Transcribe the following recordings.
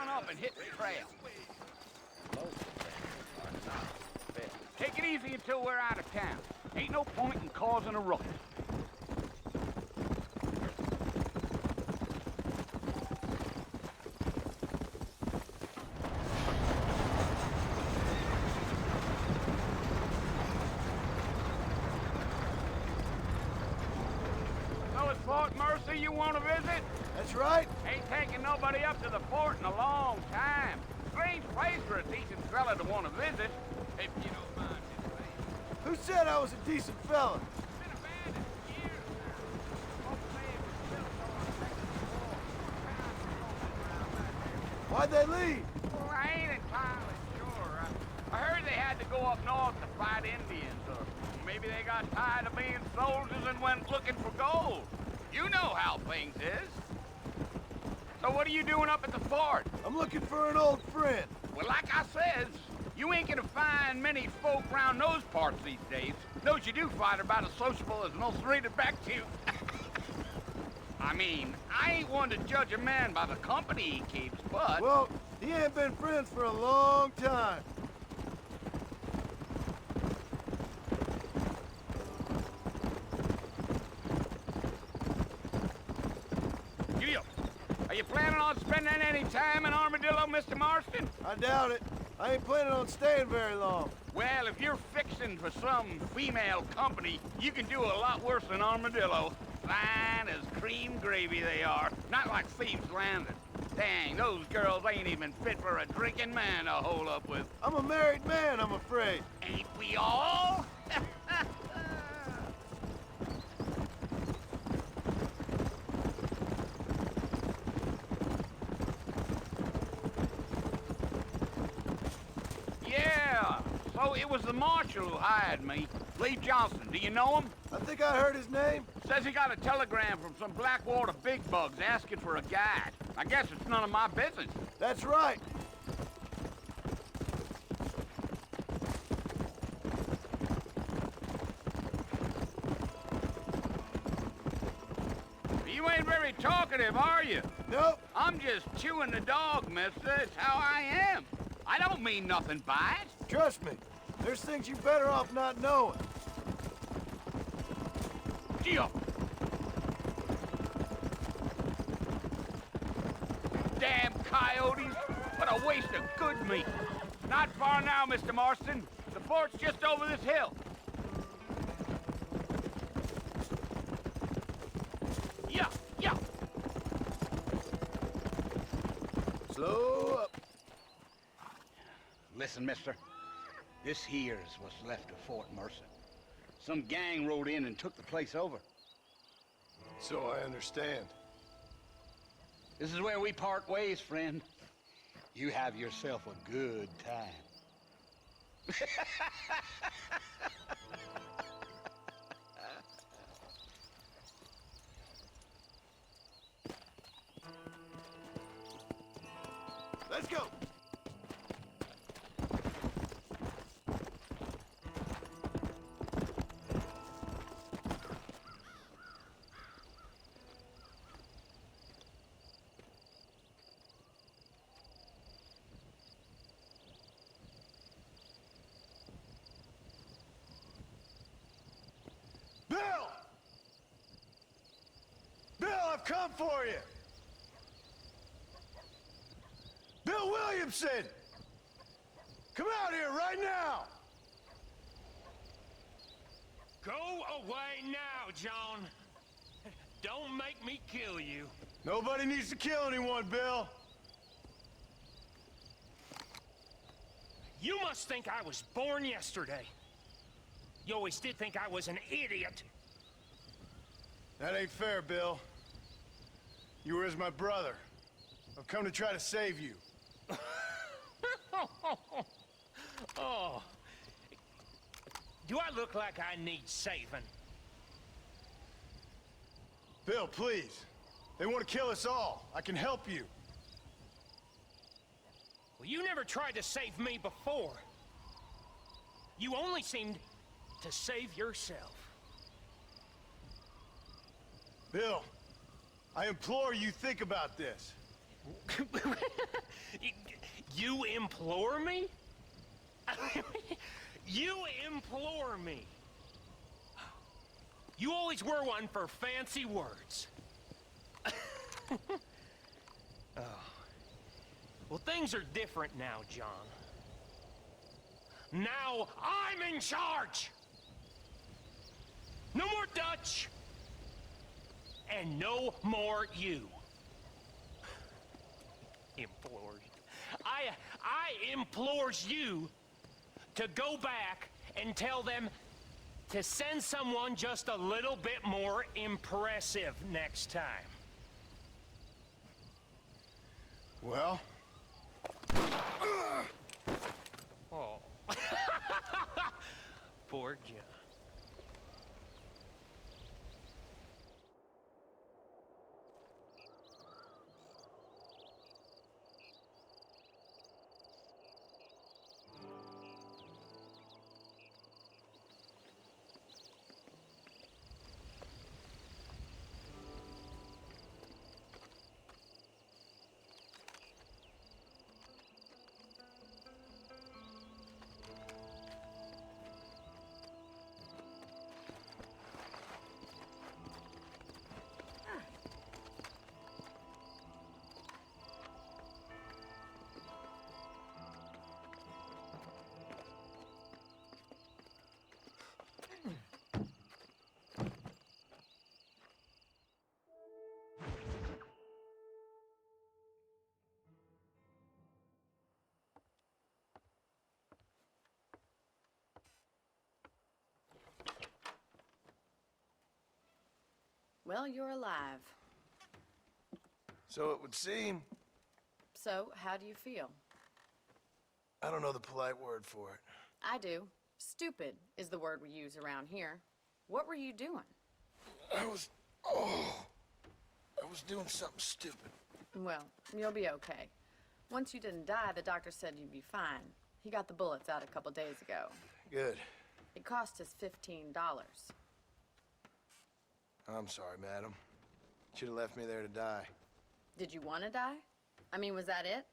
on up and hit the trail. Take it easy until we're out of town. Ain't no point in causing a ruckus. So it's Fort Mercy you want to visit? That's right. Ain't taking nobody up to the fort in a long time. Strange place for a decent fella to want to visit, if you don't mind his name. Who said I was a decent fella? It's been abandoned for years now. Folks say it was built on Why'd they leave? well, I ain't entirely sure. I heard they had to go up north to fight Indians, or maybe they got tired of being soldiers and went looking for gold. You know how things is. So what are you doing up at the fort? I'm looking for an old friend. Well, like I says, you ain't gonna find many folk round those parts these days. Those you do find are about as sociable as most rated back to you. I mean, I ain't one to judge a man by the company he keeps, but... Well, he ain't been friends for a long time. Giddy up. Are you planning on spending any time in Armadillo, Mr. Marston? I doubt it. I ain't planning on staying very long. Well, if you're fixing for some female company, you can do a lot worse than Armadillo. Fine as cream gravy they are. Not like Thieves Landing. Dang, those girls ain't even fit for a drinking man to hole up with. I'm a married man, I'm afraid. Ain't we all? Yeah, so it was the marshal who hired me. Lee Johnson, do you know him? I think I heard his name. Says he got a telegram from some Blackwater big bugs asking for a guide. I guess it's none of my business. That's right. You ain't very talkative, are you? Nope. I'm just chewing the dog, mister. It's how I am. I don't mean nothing by it. Trust me. There's things you better off not knowing. Gee up. Damn coyotes. What a waste of good meat. Not far now, Mr. Marston. The fort's just over this hill. Yeah, yeah. Slow up. Listen, mister. This here's what's left of Fort Mercy. Some gang rode in and took the place over. So I understand. This is where we part ways, friend. You have yourself a good time. Let's go. Bill! Bill, I've come for you! Bill Williamson! Come out here right now! Go away now, John. Don't make me kill you. Nobody needs to kill anyone, Bill. You must think I was born yesterday. You always did think I was an idiot. That ain't fair, Bill. You were as my brother. I've come to try to save you. Oh. Do I look like I need saving? Bill, please. They want to kill us all. I can help you. Well, you never tried to save me before. You only seemed to save yourself. Bill, I implore you think about this. You implore me? You implore me? You always were one for fancy words. Oh. Well, things are different now, John. Now I'm in charge! No more Dutch! And no more you. Implores. I implores you to go back and tell them to send someone just a little bit more impressive next time. Well? Oh. Poor John. Well, you're alive. So it would seem. So, how do you feel? I don't know the polite word for it. I do. Stupid is the word we use around here. What were you doing? I was doing something stupid. Well, you'll be okay. Once you didn't die, the doctor said you'd be fine. He got the bullets out a couple days ago. Good. It cost us $15. I'm sorry, madam. Should have left me there to die. Did you want to die? I mean, was that it?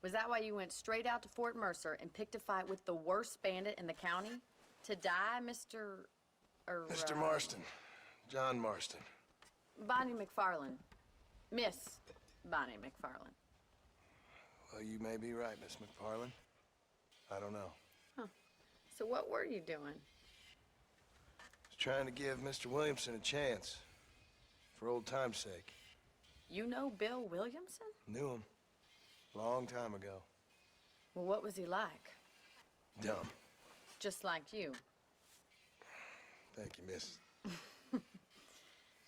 Was that why you went straight out to Fort Mercer and picked a fight with the worst bandit in the county? To die, Mr. Mr. Marston. John Marston. Bonnie McFarland. Miss Bonnie McFarland. Well, you may be right, Miss McFarland. I don't know. So what were you doing? I was trying to give Mr. Williamson a chance. For old time's sake. You know Bill Williamson? Knew him. Long time ago. Well, what was he like? Dumb. Just like you. Thank you, miss.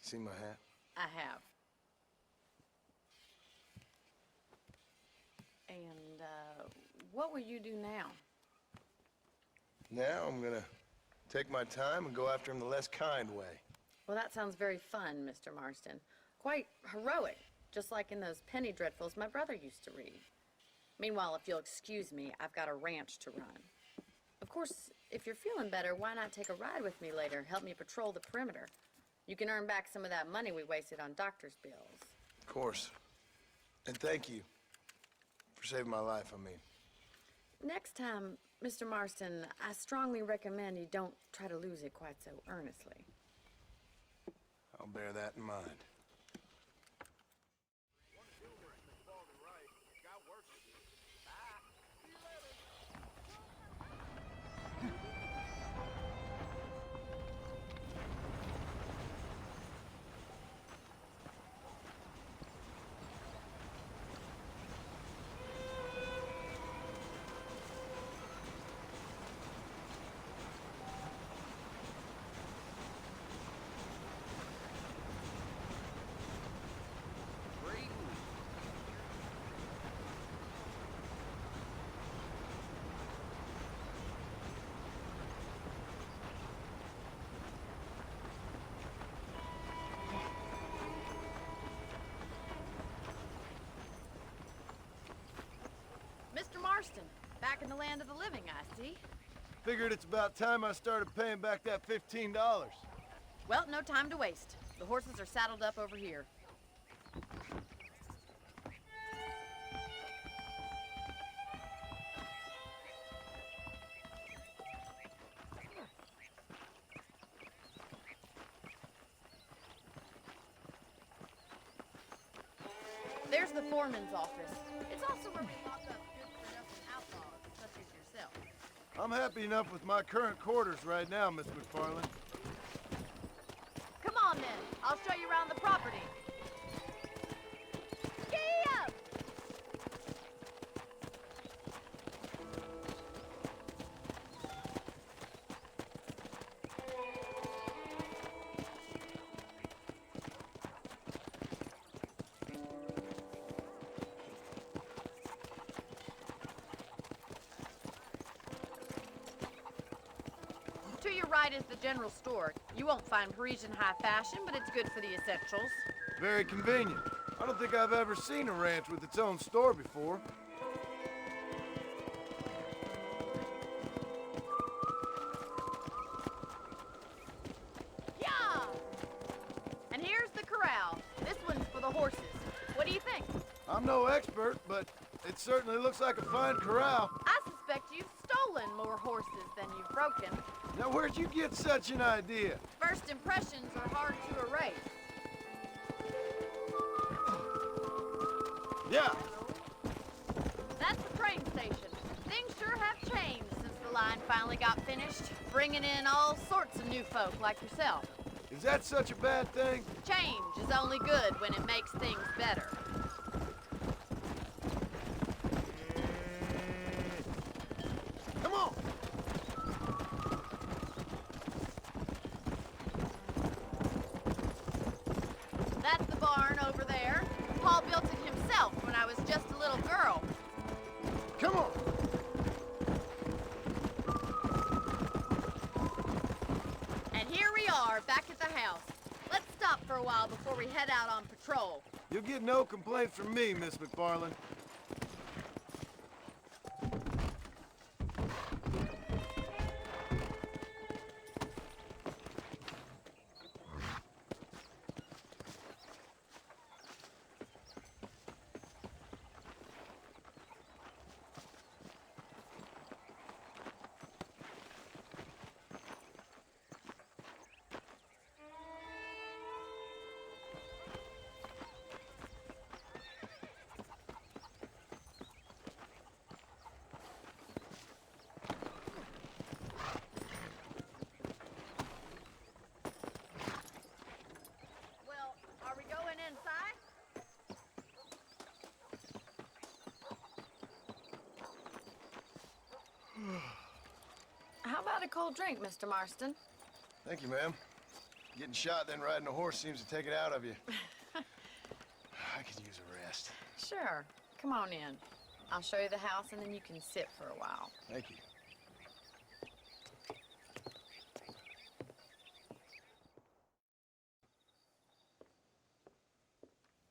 See my hat? I have. And, what will you do now? Now I'm gonna take my time and go after him the less kind way. Well, that sounds very fun, Mr. Marston. Quite heroic, just like in those penny dreadfuls my brother used to read. Meanwhile, if you'll excuse me, I've got a ranch to run. Of course, if you're feeling better, why not take a ride with me later? Help me patrol the perimeter. You can earn back some of that money we wasted on doctor's bills. Of course. And thank you for saving my life, I mean. Next time, Mr. Marston, I strongly recommend you don't try to lose it quite so earnestly. I'll bear that in mind. Mr. Marston, back in the land of the living, I see. Figured it's about time I started paying back that $15. Well, no time to waste. The horses are saddled up over here. There's the foreman's office. It's also where we lock up good-for-nothing outlaws, such as yourself. I'm happy enough with my current quarters right now, Miss McFarland. Come on, then. I'll show you around the property. Giddy up! To your right is the general store. You won't find Parisian high fashion, but it's good for the essentials. Very convenient. I don't think I've ever seen a ranch with its own store before. Yeah! And here's the corral. This one's for the horses. What do you think? I'm no expert, but it certainly looks like a fine corral. I suspect you've stolen more horses than you've broken. Now, where'd you get such an idea? First impressions are hard to erase. Yeah, That's the train station. Things sure have changed since the line finally got finished, bringing in all sorts of new folk like yourself. is that such a bad thing? Change is only good when it makes things better. Come on! That's the barn over there. Paul built it himself when I was just a little girl. Come on! And here we are, back at the house. Let's stop for a while before we head out on patrol. You'll get no complaints from me, Miss McFarland. Well, are we going inside? How about a cold drink, Mr. Marston? Thank you, ma'am. Getting shot, then riding a horse seems to take it out of you. I could use a rest. Sure. Come on in. I'll show you the house and then you can sit for a while. Thank you.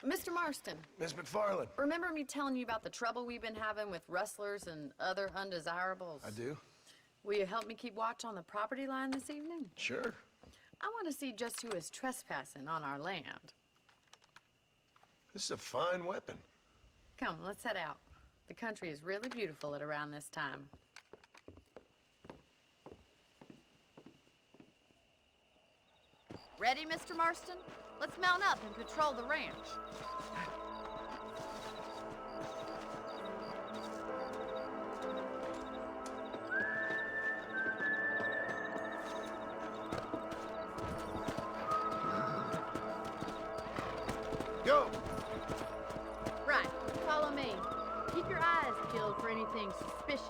Mr. Marston, Miss McFarland. remember me telling you about the trouble we've been having with rustlers and other undesirables? I do? Will you help me keep watch on the property line this evening? Sure. I want to see just who is trespassing on our land. This is a fine weapon. Come, let's head out. The country is really beautiful at around this time. Ready, Mr. Marston? Let's mount up and patrol the ranch. Go! Right, follow me. Keep your eyes peeled for anything suspicious.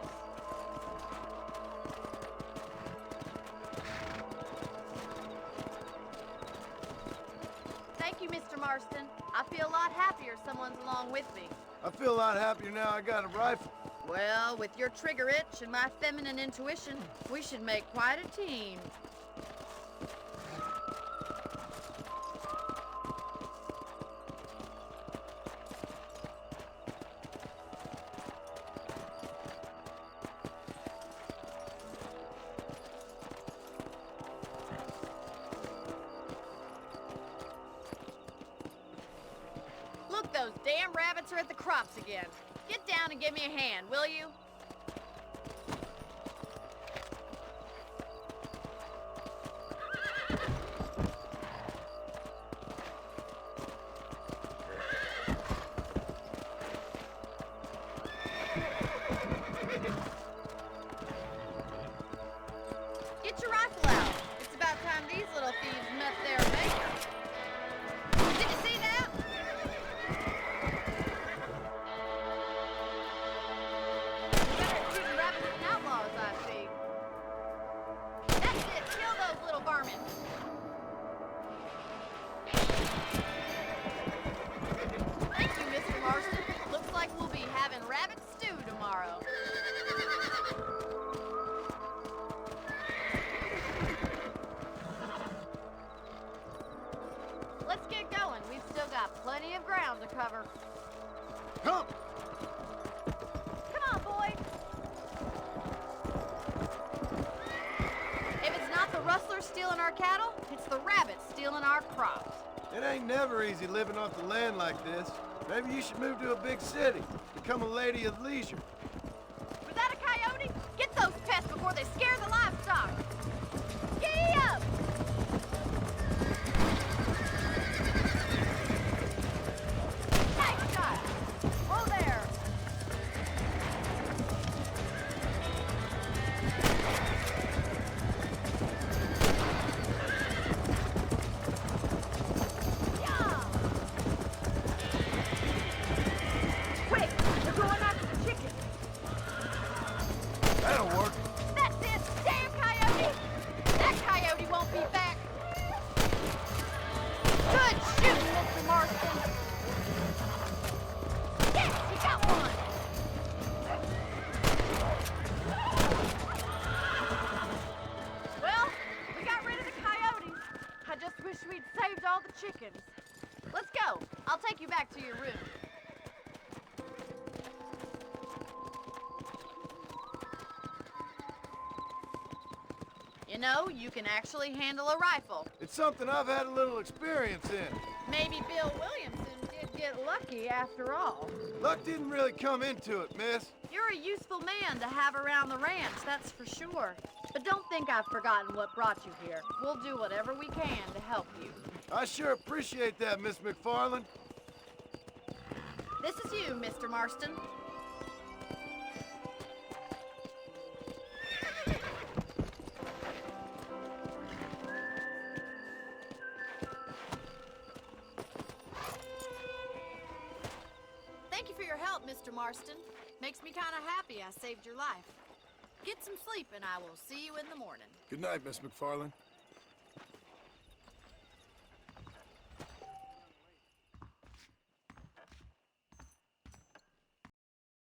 Thank you, Mr. Marston. I feel a lot happier someone's along with me. I feel a lot happier now I got a rifle. Well, with your trigger itch and my feminine intuition, we should make quite a team. Look, those damn rabbits are at the crops again. Get down and give me a hand, will you? get going. We've still got plenty of ground to cover. Come! Come on, boy. If it's not the rustlers stealing our cattle, it's the rabbits stealing our crops. It ain't never easy living off the land like this. Maybe you should move to a big city. Become a lady of leisure. Was that a coyote? Get those pests before they scare the livestock. Giddy up! Nice shot! Whoa there! Yeah! Quick! They're going after the chicken! That'll work. That's it! Damn coyote! That coyote won't be back! Good shooting, Mr. Marston! Yes, he got one! Well, we got rid of the coyotes. I just wish we'd saved all the chickens. Let's go. I'll take you back to your room. You know, you can actually handle a rifle. It's something I've had a little experience in. Maybe Bill Williamson did get lucky after all. Luck didn't really come into it, miss. You're a useful man to have around the ranch, that's for sure. But don't think I've forgotten what brought you here. We'll do whatever we can to help you. I sure appreciate that, Miss McFarland. This is you, Mr. Marston. Thank you for your help, Mr. Marston. Makes me kind of happy I saved your life. Get some sleep and I will see you in the morning. Good night, Miss McFarland.